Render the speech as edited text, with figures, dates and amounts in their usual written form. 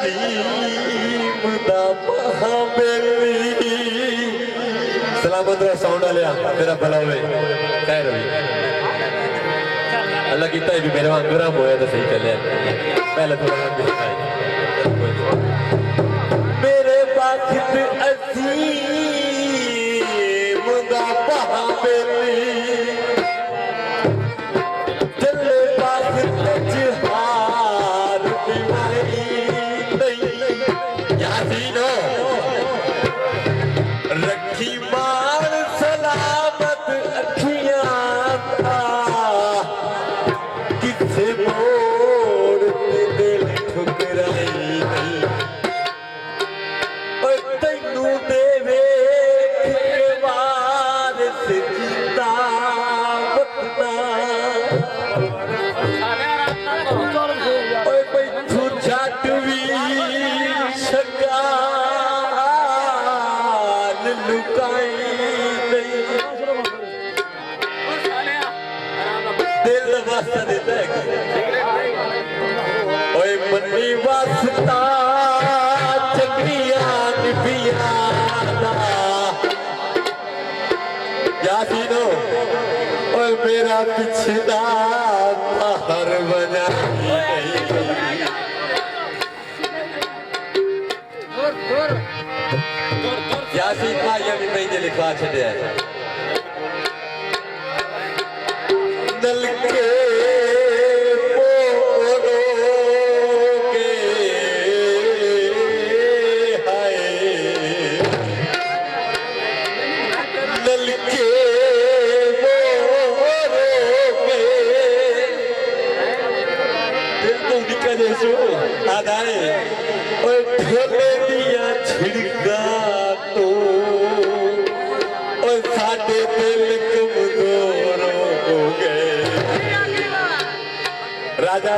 यतीम दा बेली सलामत रह साउंड वाले तेरा भला होवे खैर होई अल्लाह कीता भी मेरे वांग गरम होया तो सही चले पहले थोड़ा मेरे वक्त अजीम दा बेली रखी मार सलामत अखियां किसे मोड़ दिल ठुकराई तैनू देवे वारिस जीता वतना बैठू झट भी शगा दिल वास्ता देता है ओए मन्नी वास्ता चंगिया निभिया यासीनो ओए मेरा पिछड़ा हर बना यासीन भाई अभी मैंने लिखवा छड़े नलके पोरोगे हाय नलके पोरोगे दिल को निकले सो आधारे और ढोले दिया छिड़का तो और साडे दिल कमजोर हो गए राजा